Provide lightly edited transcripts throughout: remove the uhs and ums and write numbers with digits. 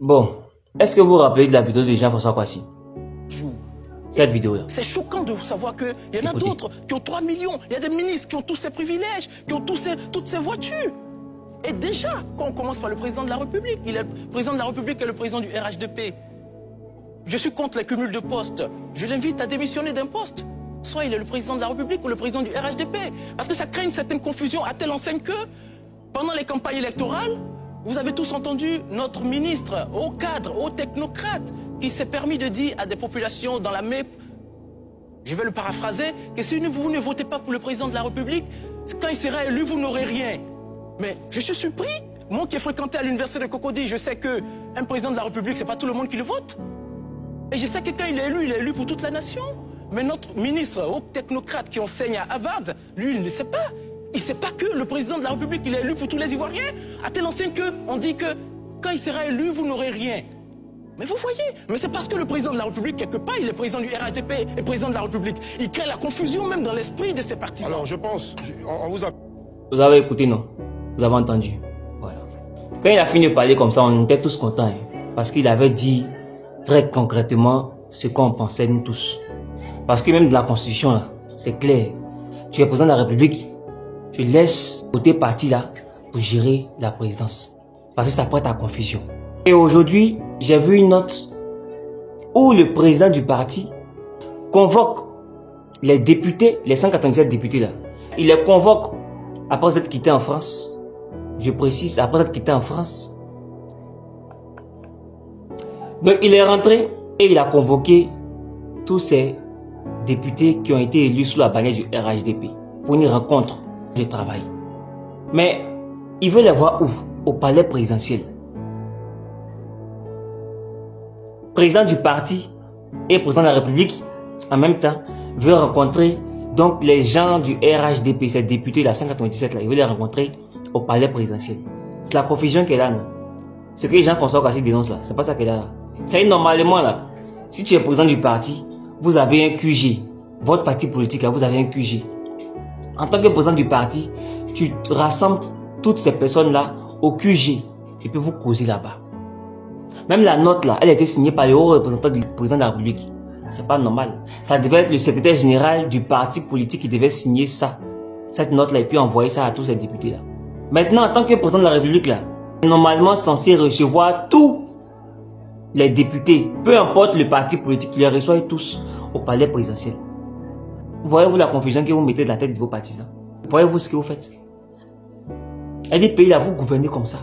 Bon, est-ce que vous vous rappelez de la vidéo de Jean-François Kwasi? Cette vidéo-là. C'est choquant de savoir qu'il y en a d'autres qui ont 3 millions. Il y a des ministres qui ont tous ces privilèges, qui ont toutes ces voitures. Et déjà, quand on commence par le président de la République, il est le président de la République et le président du RHDP. Je suis contre les cumuls de postes. Je l'invite à démissionner d'un poste. Soit il est le président de la République ou le président du RHDP. Parce que ça crée une certaine confusion à telle enseigne que, pendant les campagnes électorales, vous avez tous entendu notre ministre, haut cadre, haut technocrate, qui s'est permis de dire à des populations dans la MEP, je vais le paraphraser, que si vous ne votez pas pour le président de la République, quand il sera élu, vous n'aurez rien. Mais je suis surpris. Moi qui ai fréquenté à l'université de Cocody, je sais qu'un président de la République, ce n'est pas tout le monde qui le vote. Et je sais que quand il est élu pour toute la nation. Mais notre ministre, haut technocrate qui enseigne à Harvard, lui, il ne sait pas. Il ne sait pas que le président de la République, il est élu pour tous les Ivoiriens. À telle enseigne qu'on dit que quand il sera élu, vous n'aurez rien. Mais vous voyez, mais c'est parce que le président de la République, quelque part, il est président du RHDP et président de la République. Il crée la confusion même dans l'esprit de ses partisans. Alors je pense, on vous a... Vous avez écouté, non? Vous avez entendu? Voilà. Quand il a fini de parler comme ça, on était tous contents. Hein, parce qu'il avait dit très concrètement ce qu'on pensait nous tous. Parce que même de la Constitution, là, c'est clair. Tu es président de la République, tu laisses côté parti là pour gérer la présidence. Parce que ça prête à confusion. Et aujourd'hui, j'ai vu une note où le président du parti convoque les députés, les 197 députés là. Il les convoque après être quitté en France. Je précise, après être quitté en France. Donc il est rentré et il a convoqué tous ces députés qui ont été élus sous la bannière du RHDP pour une rencontre de travail. Mais il veut les voir où? Au palais présidentiel. Président du parti et président de la République en même temps veut rencontrer donc les gens du RHDP, ces députés là, 197 là, il veut les rencontrer au palais présidentiel. C'est la confusion qu'elle a, non? Ce que Jean-François Kwasi dénonce là, c'est pas ça qu'elle a là. C'est normalement là, si tu es président du parti, vous avez un QG. Votre parti politique, vous avez un QG. En tant que président du parti, tu rassembles toutes ces personnes-là au QG. Et puis vous causez là-bas. Même la note là, elle a été signée par le haut représentant du président de la République. C'est pas normal. Ça devait être le secrétaire général du parti politique qui devait signer ça. Cette note-là et puis envoyer ça à tous ces députés-là. Maintenant, en tant que président de la République là, normalement censé recevoir tous les députés, peu importe le parti politique, les reçoit tous au palais présidentiel. Voyez-vous la confusion que vous mettez dans la tête de vos partisans? Voyez-vous ce que vous faites? Et des pays là, vous gouvernez comme ça.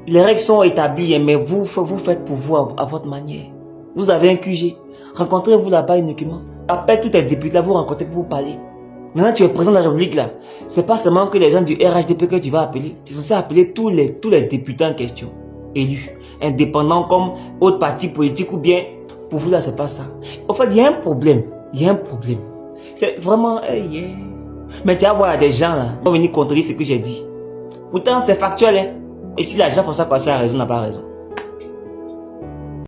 Les règles sont établies, mais vous faites pour vous à votre manière. Vous avez un QG. Rencontrez-vous là-bas uniquement. Appelle tous les députés là, vous rencontrez pour vous parler. Maintenant, tu es président de la République là. C'est pas seulement que les gens du RHDP que tu vas appeler. Tu es censé appeler tous les députés en question. Élus, indépendants comme autre parti politique ou bien. Pour vous là, c'est pas ça. En fait, il y a un problème. Il y a un problème. C'est vraiment... Mais tu vas voir des gens là, qui vont venir contredire ce que j'ai dit. Pourtant, c'est factuel. Hein. Et si la Jean-François Kwasi a raison, n'a pas raison.